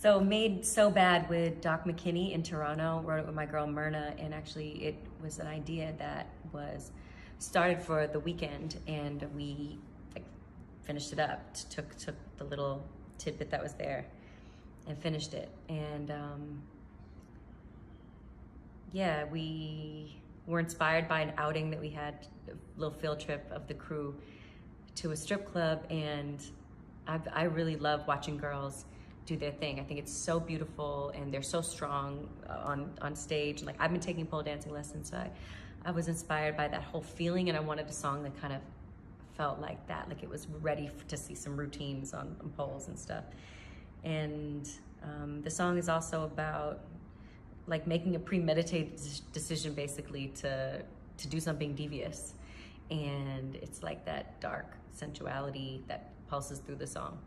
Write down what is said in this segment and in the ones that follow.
So Made So Bad with Doc McKinney in Toronto, wrote it with my girl Myrna, and actually it was an idea that was started for the weekend, and we like finished it up, took the little tidbit that was there and finished it. And yeah, we were inspired by an outing that we had, a little field trip of the crew to a strip club, and I really love watching girls do their thing. I think it's so beautiful, and they're so strong on stage. Like, I've been taking pole dancing lessons, so I was inspired by that whole feeling, and I wanted a song that kind of felt like that, like it was ready to see some routines on poles and stuff. And the song is also about like making a premeditated decision, basically, to do something devious. And it's like that dark sensuality that pulses through the song.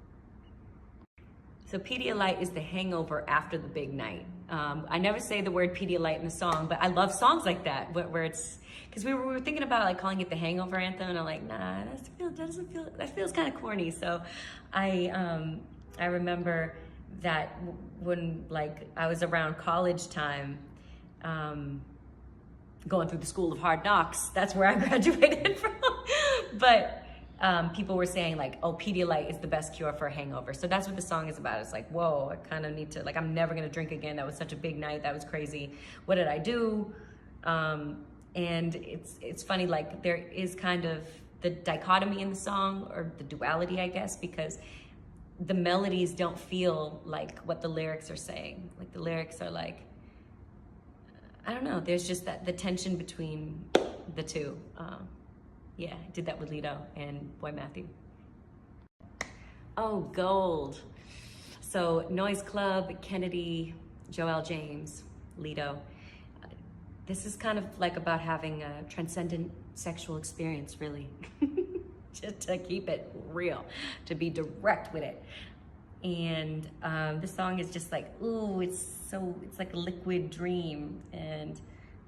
So Pedialyte is the hangover after the big night. I never say the word Pedialyte in the song, but I love songs like that, where it's, because we were thinking about like calling it the hangover anthem, and I'm like, nah, that feels kind of corny. So I remember that when like I was around college time, going through the school of hard knocks, that's where I graduated from. But people were saying like, oh, Pedialyte is the best cure for a hangover. So that's what the song is about. It's like, whoa, I kind of need to, like, I'm never gonna drink again. That was such a big night. That was crazy. What did I do? And it's funny, like there is kind of the dichotomy in the song, or the duality, I guess, because the melodies don't feel like what the lyrics are saying. Like the lyrics are like, I don't know, there's just that, the tension between the two. Yeah, I did that with Lido and Boy Matthew. Oh, Gold. So Noise Club, Kennedy, Joel James, Lido. This is kind of like about having a transcendent sexual experience, really. Just to keep it real, to be direct with it. And this song is just like, ooh, it's like a liquid dream, and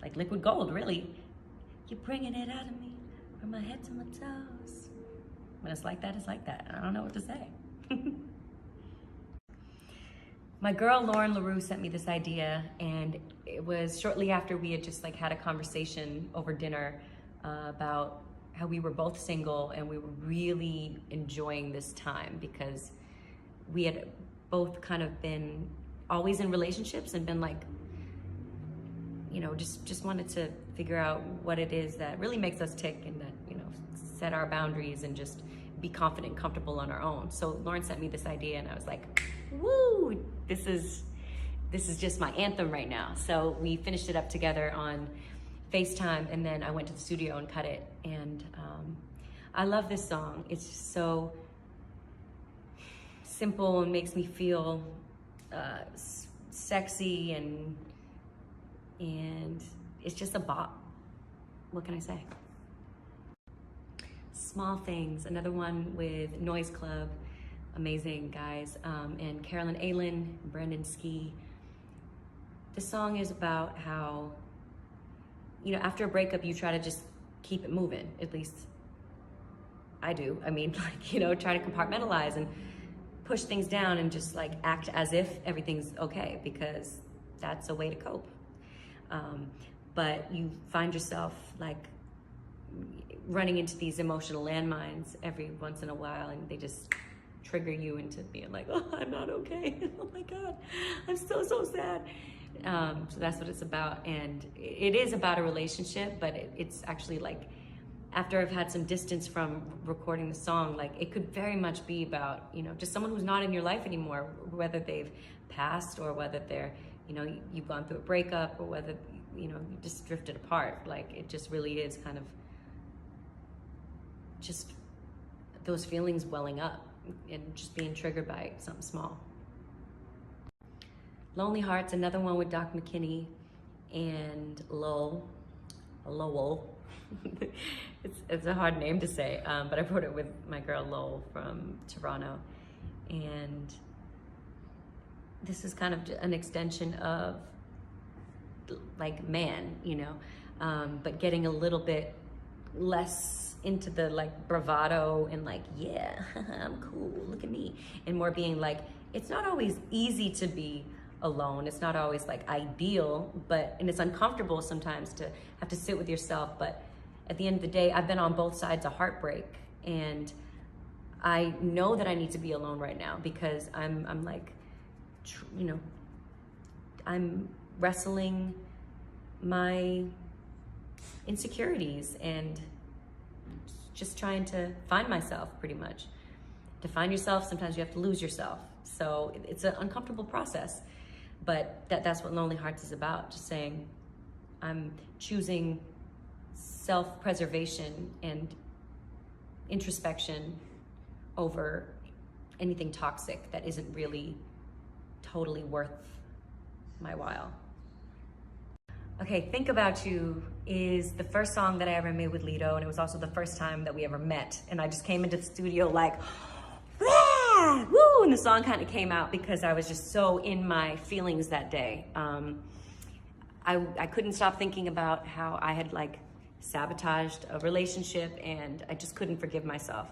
like liquid gold, really. You're bringing it out of me, from my head to my toes. When it's like that, it's like that. I don't know what to say. My girl Lauren LaRue sent me this idea, and it was shortly after we had just like had a conversation over dinner about how we were both single, and we were really enjoying this time because we had both kind of been always in relationships and been like, you know, just wanted to figure out what it is that really makes us tick, and that, you know, set our boundaries and just be confident and comfortable on our own. So Lauren sent me this idea, and I was like, woo, this is just my anthem right now. So we finished it up together on FaceTime, and then I went to the studio and cut it. And I love this song. It's just so simple and makes me feel sexy, and it's just a bop. What can I say? Small Things, another one with Noise Club, amazing guys, and Carolyn Aylin, Brandon Ski. The song is about how, you know, after a breakup, you try to just keep it moving. At least I do. I mean, like, you know, try to compartmentalize and push things down and just like act as if everything's okay, because that's a way to cope. But you find yourself like running into these emotional landmines every once in a while, and they just trigger you into being like, oh, I'm not okay. Oh my God, I'm so sad. So that's what it's about. And it is about a relationship, but it's actually like, after I've had some distance from recording the song, like it could very much be about, you know, just someone who's not in your life anymore, whether they've passed or whether they're, you know, you've gone through a breakup, or whether, you know, you just drifted apart. Like it just really is kind of just those feelings welling up and just being triggered by something small. Lonely Hearts, another one with Doc McKinney and Lowell. It's a hard name to say, but I wrote it with my girl Lowell from Toronto. And this is kind of an extension of like Man, you know, but getting a little bit less into the like bravado and like, yeah, I'm cool, look at me, and more being like, it's not always easy to be alone. It's not always like ideal, and it's uncomfortable sometimes to have to sit with yourself. But at the end of the day, I've been on both sides of heartbreak, and I know that I need to be alone right now because I'm like, you know, I'm wrestling my insecurities and just trying to find myself, pretty much. To find yourself, sometimes you have to lose yourself. So it's an uncomfortable process, but that's what Lonely Hearts is about. Just saying, I'm choosing self-preservation and introspection over anything toxic that isn't really totally worth my while. Okay, Think About You is the first song that I ever made with Lito, and it was also the first time that we ever met. And I just came into the studio like, "Rah!" Woo! And the song kind of came out because I was just so in my feelings that day. I couldn't stop thinking about how I had like sabotaged a relationship, and I just couldn't forgive myself.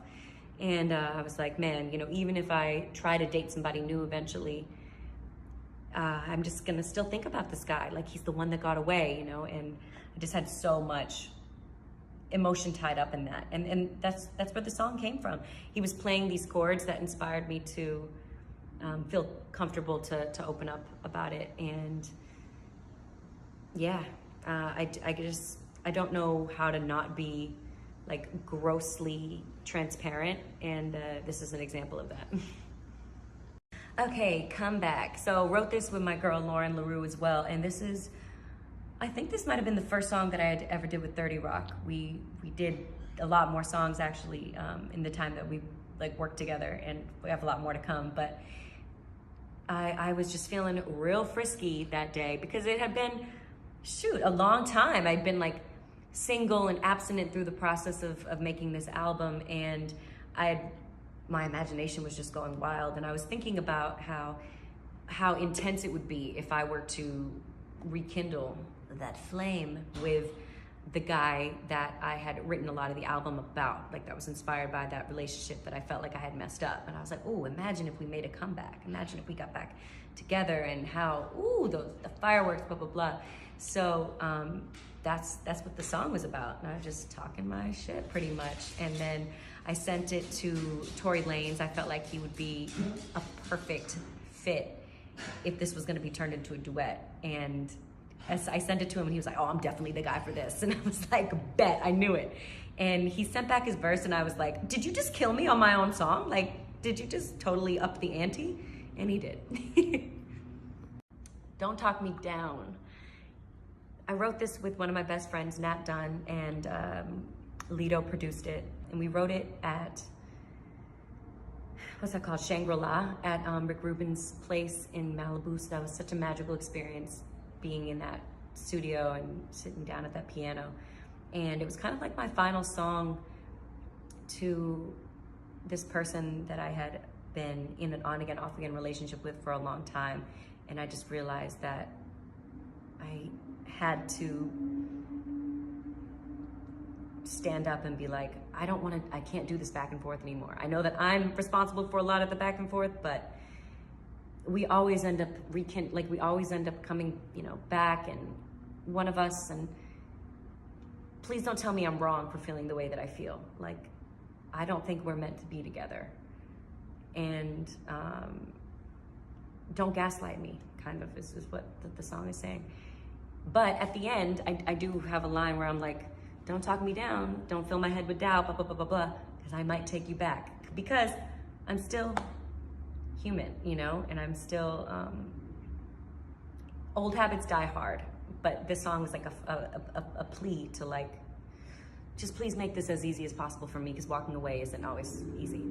And I was like, man, you know, even if I try to date somebody new eventually, I'm just gonna still think about this guy like he's the one that got away, you know. And I just had so much emotion tied up in that, and that's where the song came from. He was playing these chords that inspired me to feel comfortable to open up about it. And yeah, I don't know how to not be like grossly transparent, and this is an example of that. Okay, Come Back. So wrote this with my girl Lauren LaRue as well, and this is, I think this might have been the first song that I had ever did with 30 Rock. We did a lot more songs actually in the time that we like worked together, and we have a lot more to come. But I was just feeling real frisky that day because it had been, shoot, a long time. I'd been like single and abstinent through the process of making this album, and my imagination was just going wild. And I was thinking about how intense it would be if I were to rekindle that flame with the guy that I had written a lot of the album about, like that was inspired by that relationship that I felt like I had messed up. And I was like, oh, imagine if we made a comeback. Imagine if we got back together, and how, ooh, the fireworks, blah, blah, blah. So that's what the song was about. And I was just talking my shit pretty much. And then I sent it to Tory Lanez. I felt like he would be a perfect fit if this was gonna be turned into a duet. And as I sent it to him, and he was like, oh, I'm definitely the guy for this. And I was like, bet, I knew it. And he sent back his verse, and I was like, did you just kill me on my own song? Like, did you just totally up the ante? And he did. Don't Talk Me Down. I wrote this with one of my best friends, Nat Dunn, and Lito produced it. And we wrote it at, what's that called? Shangri-La at Rick Rubin's place in Malibu. So that was such a magical experience, being in that studio and sitting down at that piano. And it was kind of like my final song to this person that I had been in an on again, off again relationship with for a long time. And I just realized that I had to stand up and be like, I can't do this back and forth anymore. I know that I'm responsible for a lot of the back and forth, but we always end up coming, you know, back, and one of us, and please don't tell me I'm wrong for feeling the way that I feel. Like, I don't think we're meant to be together. And don't gaslight me, kind of, is what the song is saying. But at the end, I do have a line where I'm like, don't talk me down, don't fill my head with doubt, blah, blah, blah, blah, blah, because I might take you back. Because I'm still human, you know, and I'm still, old habits die hard. But this song was like a plea to like, just please make this as easy as possible for me, because walking away isn't always easy.